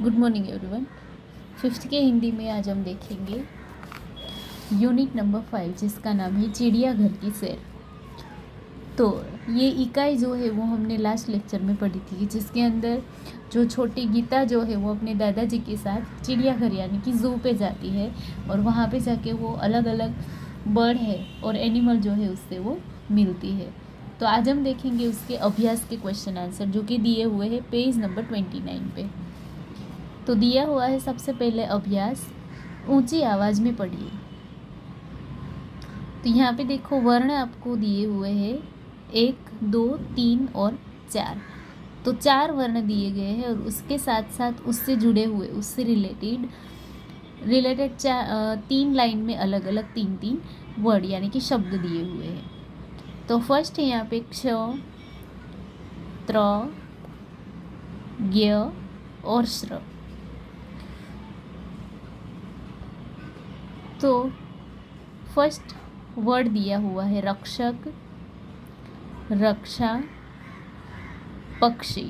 Good morning everyone. Fifth के हिंदी में आज हम देखेंगे यूनिट नंबर 5 जिसका नाम है चिड़ियाघर की सैर। तो ये इकाई जो है वो हमने लास्ट लेक्चर में पढ़ी थी, जिसके अंदर जो छोटी गीता जो है वो अपने दादाजी के साथ चिड़ियाघर यानी कि जू पे जाती है और वहाँ पे जाके वो अलग अलग बर्ड है और एनिमल जो है उससे वो मिलती है। तो आज हम देखेंगे उसके अभ्यास के क्वेश्चन आंसर जो कि दिए हुए हैं पेज नंबर 29 पे। तो दिया हुआ है सबसे पहले अभ्यास, ऊंची आवाज़ में पढ़िए। तो यहाँ पे देखो वर्ण आपको दिए हुए हैं 1, 2, 3 और 4। तो 4 वर्ण दिए गए हैं और उसके साथ साथ उससे जुड़े हुए उससे रिलेटेड 3 लाइन में अलग अलग 3 वर्ड यानी कि शब्द दिए हुए हैं। तो फर्स्ट है यहाँ पे क्ष, त्र, ज्ञ और श्र। तो फर्स्ट वर्ड दिया हुआ है रक्षक, रक्षा, पक्षी।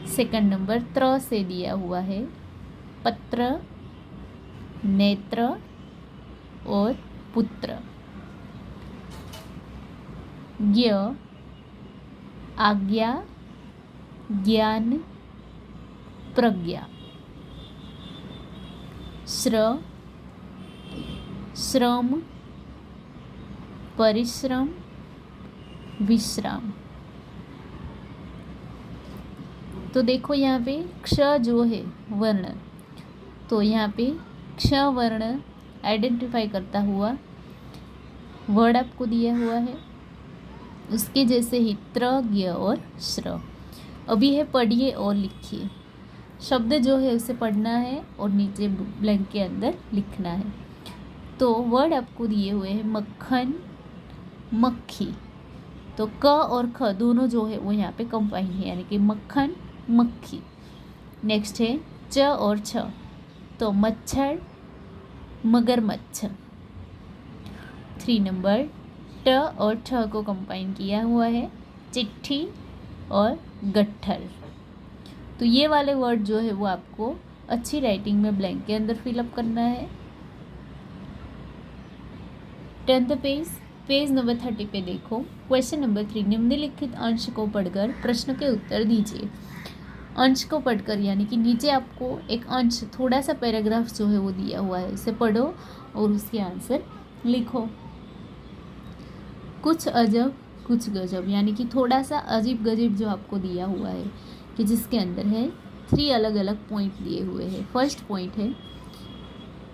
सेकंड नंबर त्र से दिया हुआ है पत्र, नेत्र और पुत्र। ज्ञ आज्ञा, ज्ञान, प्रज्ञा। श्र श्रम, परिश्रम, विश्राम। तो देखो यहाँ पे क्ष जो है वर्ण, तो यहाँ पे क्ष वर्ण आइडेंटिफाई करता हुआ वर्ड आपको दिया हुआ है, उसके जैसे ही त्र, ज्ञ और श्र। अभी है पढ़िए और लिखिए। शब्द जो है उसे पढ़ना है और नीचे ब्लैंक के अंदर लिखना है। तो वर्ड आपको दिए हुए हैं मक्खन, मक्खी। तो क और ख दोनों जो है वो यहाँ पे कंबाइन है यानी कि मक्खन, मक्खी। नेक्स्ट है च और छ, तो मच्छर, मगरमच्छ। 3 नंबर ट और ठ को कंबाइन किया हुआ है चिट्ठी और गट्ठर। तो ये वाले वर्ड जो है वो आपको अच्छी राइटिंग में ब्लैंक के अंदर फिलअप करना है। 10th पेज नंबर 30 पे देखो क्वेश्चन नंबर 3, निम्नलिखित अंश को पढ़कर प्रश्न के उत्तर दीजिए। अंश को पढ़कर यानी कि नीचे आपको एक अंश थोड़ा सा पैराग्राफ जो है वो दिया हुआ है, उसे पढ़ो और उसके आंसर लिखो। कुछ अजब कुछ गजब यानी कि थोड़ा सा अजीब गजीब जो आपको दिया हुआ है कि जिसके अंदर है 3 अलग अलग पॉइंट दिए हुए हैं। फर्स्ट पॉइंट है,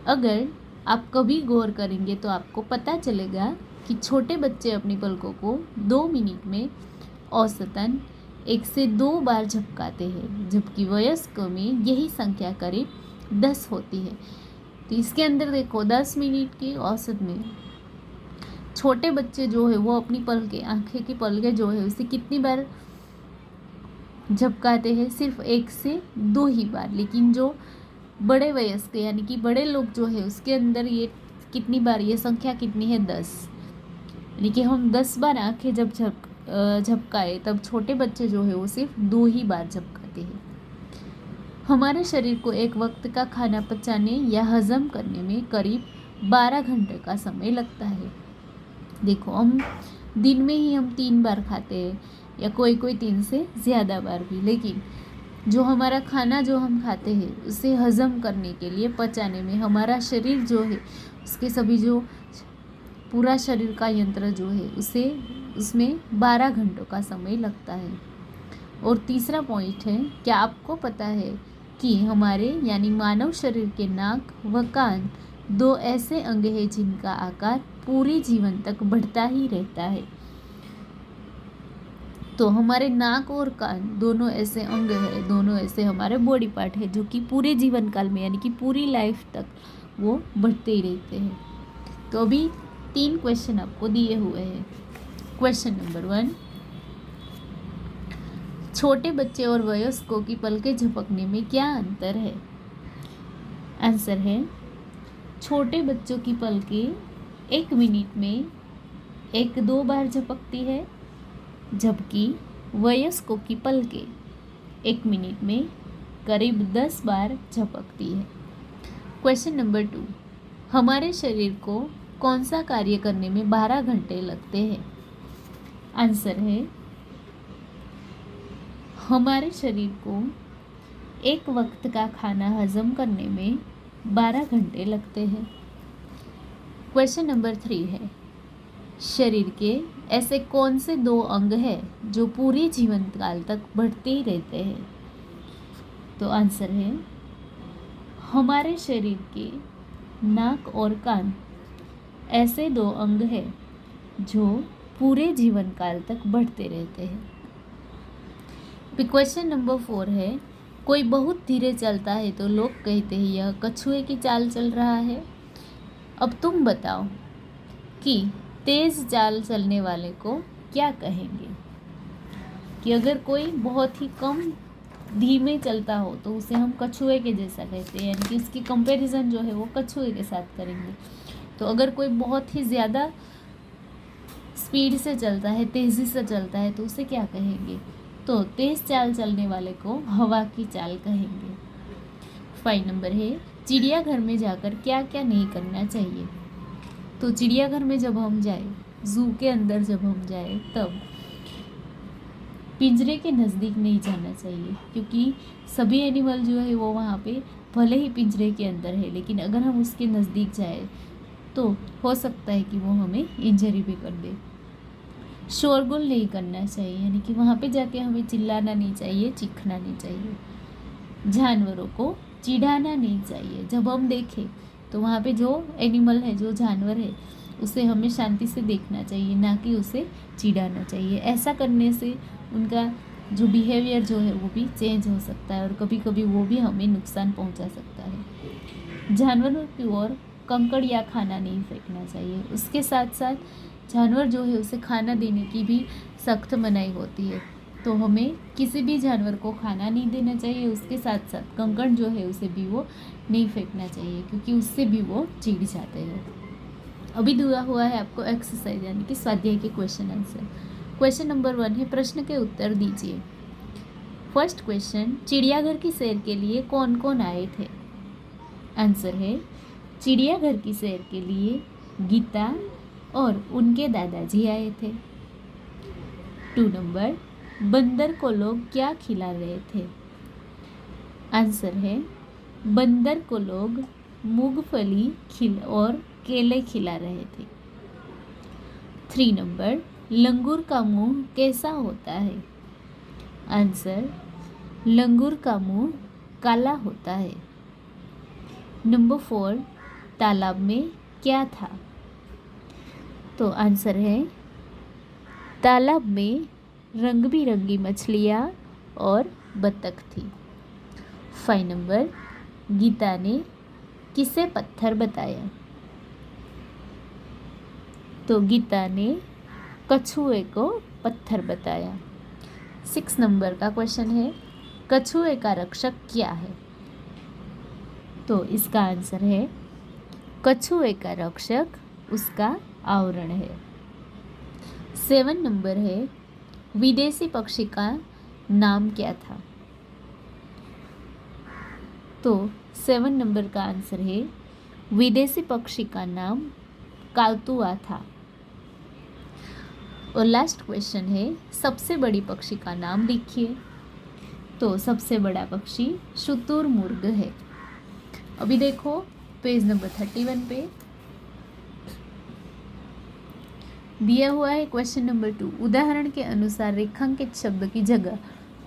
अगर आप कभी गौर करेंगे तो आपको पता चलेगा कि छोटे बच्चे अपनी पलकों को 2 मिनट में औसतन 1 से 2 बार झपकाते हैं, जबकि वयस्क में यही संख्या करीब 10 होती है। तो इसके अंदर देखो 10 मिनट की औसत में छोटे बच्चे जो है वो अपनी पलकें, आंखें की पलकें जो है उसे कितनी बार झपकाते हैं? सिर्फ 1 से 2 ही बार। लेकिन जो बड़े वयस्क यानी कि बड़े लोग जो है उसके अंदर ये कितनी बार, ये संख्या कितनी है? 10। यानी कि हम 10 बार आंखें जब झपकाए तब छोटे बच्चे जो है वो सिर्फ 2 ही बार झपकाते हैं। हमारे शरीर को एक वक्त का खाना पचाने या हजम करने में करीब 12 घंटे का समय लगता है। देखो हम दिन में ही हम 3 बार खाते हैं या कोई 3 से ज़्यादा बार भी, लेकिन जो हमारा खाना जो हम खाते हैं उसे हज़म करने के लिए, पचाने में हमारा शरीर जो है उसके सभी जो पूरा शरीर का यंत्र जो है उसमें 12 घंटों का समय लगता है। और तीसरा पॉइंट है, क्या आपको पता है कि हमारे यानी मानव शरीर के नाक व कान 2 ऐसे अंग हैं जिनका आकार पूरे जीवन तक बढ़ता ही रहता है। तो हमारे नाक और कान दोनों ऐसे अंग है, दोनों ऐसे हमारे बॉडी पार्ट है जो कि पूरे जीवन काल में यानी कि पूरी लाइफ तक वो बढ़ते ही रहते हैं। तो अभी 3 क्वेश्चन आपको दिए हुए हैं। क्वेश्चन नंबर 1, छोटे बच्चे और वयस्कों की पलकें झपकने में क्या अंतर है? आंसर है, छोटे बच्चों की पलकें 1 मिनट में 1-2 बार झपकती है, जबकि वयस्कों की पलकें 1 मिनट में करीब 10 बार झपकती है। क्वेश्चन नंबर 2, हमारे शरीर को कौन सा कार्य करने में 12 घंटे लगते हैं? आंसर है, हमारे शरीर को एक वक्त का खाना हजम करने में 12 घंटे लगते हैं। क्वेश्चन नंबर 3 है, शरीर के ऐसे कौन से 2 अंग हैं जो पूरे जीवन काल तक बढ़ते ही रहते हैं? तो आंसर है, हमारे शरीर के नाक और कान ऐसे 2 अंग हैं जो पूरे जीवन काल तक बढ़ते रहते हैं। फिर क्वेश्चन नंबर 4 है, कोई बहुत धीरे चलता है तो लोग कहते हैं यह कछुए की चाल चल रहा है। अब तुम बताओ कि तेज चाल चलने वाले को क्या कहेंगे? कि अगर कोई बहुत ही कम धीमे चलता हो तो उसे हम कछुए के जैसा कहते हैं, यानी कि उसकी कंपैरिजन जो है वो कछुए के साथ करेंगे। तो अगर कोई बहुत ही ज़्यादा स्पीड से चलता है, तेज़ी से चलता है, तो उसे क्या कहेंगे? तो तेज़ चाल चलने वाले को हवा की चाल कहेंगे। 5 नंबर है, चिड़ियाघर में जाकर क्या क्या नहीं करना चाहिए? तो चिड़ियाघर में जब हम जाए, जू के अंदर जब हम जाए, तब पिंजरे के नज़दीक नहीं जाना चाहिए, क्योंकि सभी एनिमल जो है वो वहाँ पे भले ही पिंजरे के अंदर है, लेकिन अगर हम उसके नज़दीक जाए तो हो सकता है कि वो हमें इंजरी भी कर दे। शोरगुल नहीं करना चाहिए, यानी कि वहाँ पे जाके हमें चिल्लाना नहीं चाहिए, चीखना नहीं चाहिए। जानवरों को चिढ़ाना नहीं चाहिए। जब हम देखें तो वहाँ पे जो एनिमल है, जो जानवर है, उसे हमें शांति से देखना चाहिए, ना कि उसे चिढ़ाना चाहिए। ऐसा करने से उनका जो बिहेवियर जो है वो भी चेंज हो सकता है और कभी कभी वो भी हमें नुकसान पहुंचा सकता है। जानवरों की ओर कंकड़ या खाना नहीं फेंकना चाहिए। उसके साथ साथ जानवर जो है उसे खाना देने की भी सख्त मनाही होती है, तो हमें किसी भी जानवर को खाना नहीं देना चाहिए। उसके साथ साथ कंकड़ जो है उसे भी वो नहीं फेंकना चाहिए, क्योंकि उससे भी वो चिढ़ जाते हैं। अभी दिया हुआ है आपको एक्सरसाइज, यानी कि स्वाध्याय के क्वेश्चन आंसर। क्वेश्चन नंबर 1 है, प्रश्न के उत्तर दीजिए। फर्स्ट क्वेश्चन, चिड़ियाघर की सैर के लिए कौन कौन आए थे? आंसर है, चिड़ियाघर की सैर के लिए गीता और उनके दादाजी आए थे। 2 नंबर, बंदर को लोग क्या खिला रहे थे? आंसर है, बंदर को लोग मूंगफली और केले खिला रहे थे। 3 नंबर, लंगूर का मुंह कैसा होता है? आंसर, लंगूर का मुंह काला होता है। नंबर 4, तालाब में क्या था? तो आंसर है, तालाब में रंग बिरंगी मछलियाँ और बतख थी। 5 नंबर, गीता ने किसे पत्थर बताया? तो गीता ने कछुए को पत्थर बताया। 6 नंबर का क्वेश्चन है, कछुए का रक्षक क्या है? तो इसका आंसर है, कछुए का रक्षक उसका आवरण है। 7 नंबर है, विदेशी पक्षी का नाम क्या था? तो 7 नंबर का आंसर है, विदेशी पक्षी का नाम कालतुआ था। और लास्ट क्वेश्चन है, सबसे बड़ी पक्षी का नाम लिखिए। तो सबसे बड़ा पक्षी शुतुरमुर्ग है। अभी देखो पेज नंबर 31 पे दिया हुआ है क्वेश्चन नंबर 2। उदाहरण के अनुसार रेखांकित शब्द की जगह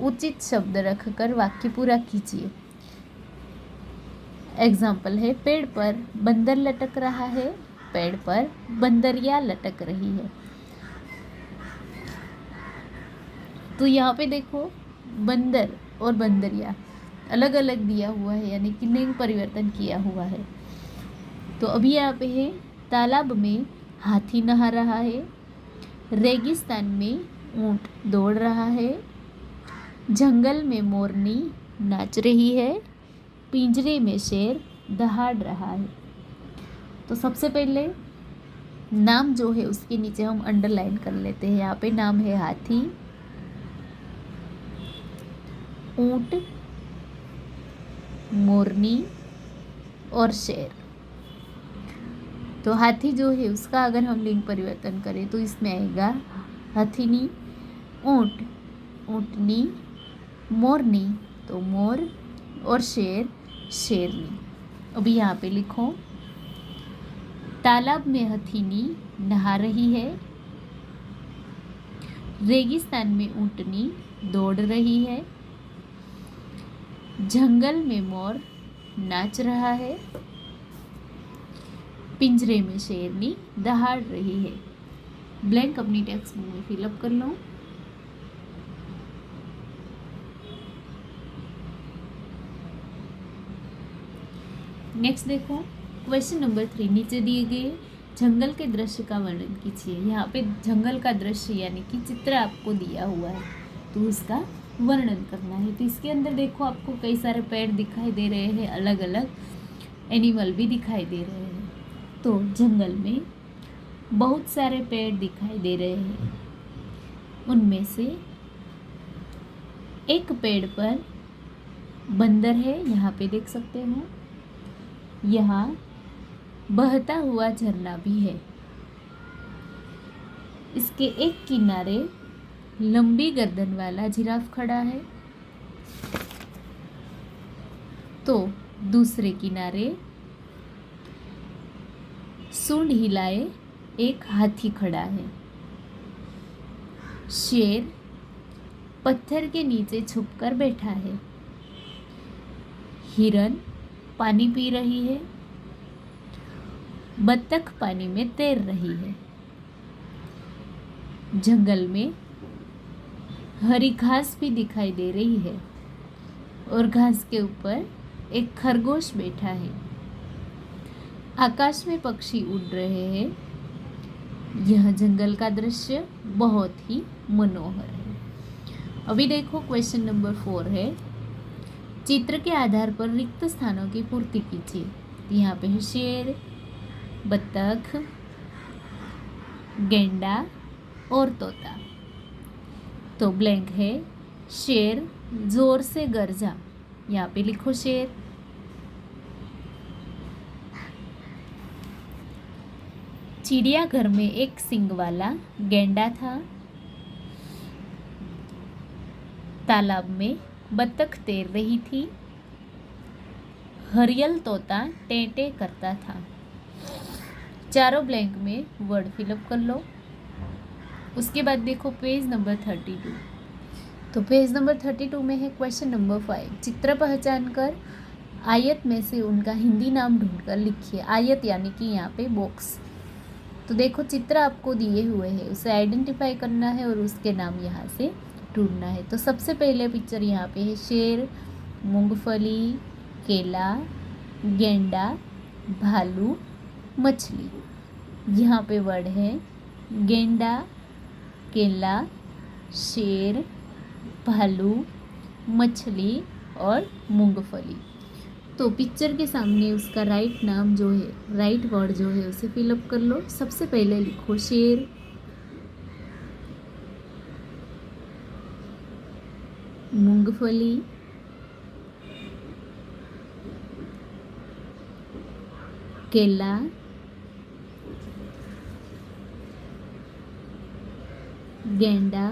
उचित शब्द रखकर वाक्य पूरा कीजिए। एग्जाम्पल है, पेड़ पर बंदर लटक रहा है, पेड़ पर बंदरिया लटक रही है। तो यहाँ पे देखो बंदर और बंदरिया अलग अलग दिया हुआ है, यानी कि लिंग परिवर्तन किया हुआ है। तो अभी यहाँ पे है, तालाब में हाथी नहा रहा है, रेगिस्तान में ऊंट दौड़ रहा है, जंगल में मोरनी नाच रही है, पिंजरे में शेर दहाड़ रहा है। तो सबसे पहले नाम जो है उसके नीचे हम अंडरलाइन कर लेते हैं। यहाँ पे नाम है हाथी, ऊंट, मोरनी और शेर। तो हाथी जो है उसका अगर हम लिंग परिवर्तन करें तो इसमें आएगा हथिनी, ऊँट ऊँटनी, मोरनी तो मोर और शेर शेरनी। अभी यहाँ पे लिखो, तालाब में हथिनी नहा रही है, रेगिस्तान में ऊँटनी दौड़ रही है, जंगल में मोर नाच रहा है, पिंजरे में शेरनी दहाड़ रही है। ब्लैंक अपनी टेक्स्ट बुक में फिलअप कर लो। नेक्स्ट देखो क्वेश्चन नंबर 3, नीचे दिए गए जंगल के दृश्य का वर्णन कीजिए। यहाँ पे जंगल का दृश्य यानी कि चित्र आपको दिया हुआ है तो उसका वर्णन करना है। तो इसके अंदर देखो आपको कई सारे पेड़ दिखाई दे रहे हैं, अलग अलग एनिमल भी दिखाई दे रहे हैं। तो जंगल में बहुत सारे पेड़ दिखाई दे रहे हैं, उनमें से एक पेड़ पर बंदर है, यहाँ पे देख सकते हो। यहाँ बहता हुआ झरना भी है। इसके एक किनारे लंबी गर्दन वाला जिराफ खड़ा है तो दूसरे किनारे सूंड हिलाए एक हाथी खड़ा है। शेर पत्थर के नीचे छुपकर बैठा है। हिरन पानी पी रही है। बत्तख पानी में तैर रही है। जंगल में हरी घास भी दिखाई दे रही है और घास के ऊपर एक खरगोश बैठा है। आकाश में पक्षी उड़ रहे हैं। यह जंगल का दृश्य बहुत ही मनोहर है। अभी देखो क्वेश्चन नंबर 4 है, चित्र के आधार पर रिक्त स्थानों की पूर्ति कीजिए। यहाँ पे है शेर, बत्तख, गेंडा और तोता। तो ब्लैंक है, शेर जोर से गरजा। यहाँ पे लिखो शेर। चिड़ियाघर में एक सींग वाला गेंडा था। तालाब में बत्तख तैर रही थी। हरियल तोता टेंटे करता था। चारों ब्लैंक में वर्ड फिलअप कर लो। उसके बाद देखो पेज नंबर 32। तो पेज नंबर 32 में है क्वेश्चन नंबर 5, चित्र पहचान कर आयत में से उनका हिंदी नाम ढूंढकर लिखिए। आयत यानी कि यहाँ पे बॉक्स। तो देखो चित्र आपको दिए हुए हैं, उसे आइडेंटिफाई करना है और उसके नाम यहाँ से ढूंढना है। तो सबसे पहले पिक्चर यहाँ पे है शेर, मूंगफली, केला, गेंडा, भालू, मछली। यहाँ पे वर्ड है गेंडा, केला, शेर, भालू, मछली और मूंगफली। तो पिक्चर के सामने उसका राइट नाम जो है, राइट वर्ड जो है उसे फिलअप कर लो। सबसे पहले लिखो शेर, मूंगफली, केला, गेंडा,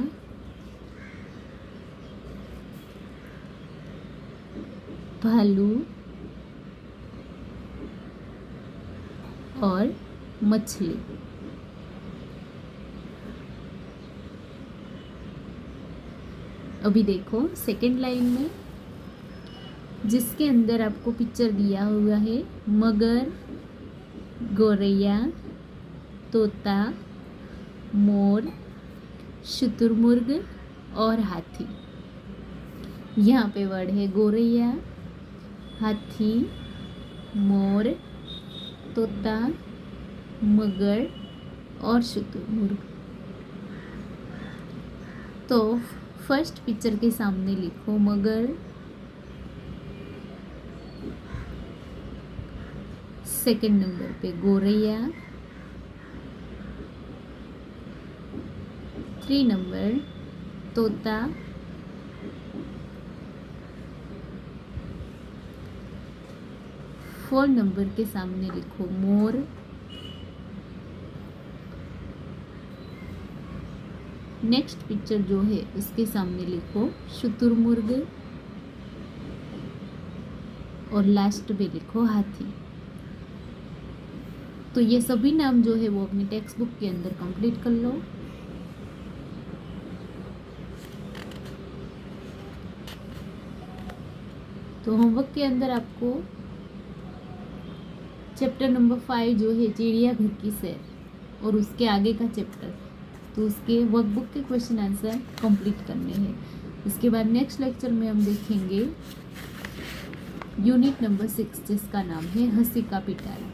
भालू और मछली। अभी देखो सेकेंड लाइन में जिसके अंदर आपको पिक्चर दिया हुआ है मगर, गौरैया, तोता, मोर, शुतुरमुर्ग और हाथी। यहाँ पे वर्ड है गौरैया, हाथी, मोर, तोता, मगर और शुतुरमुर्ग। तो फर्स्ट पिक्चर के सामने लिखो मगर, सेकंड नंबर पे गौरैया, 3 नंबर तोता, 4 नंबर के सामने लिखो मोर। नेक्स्ट पिक्चर जो है उसके सामने लिखो शुतुरमुर्ग और लास्ट पे लिखो हाथी। तो ये सभी नाम जो है वो अपनी टेक्स्ट बुक के अंदर कंप्लीट कर लो। तो होमवर्क के अंदर आपको चैप्टर नंबर 5 जो है चिड़ियाघर की सैर और उसके आगे का चैप्टर, तो उसके वर्कबुक के क्वेश्चन आंसर कंप्लीट करने हैं। इसके बाद नेक्स्ट लेक्चर में हम देखेंगे यूनिट नंबर 6 जिसका नाम है हंसी का पिटारा।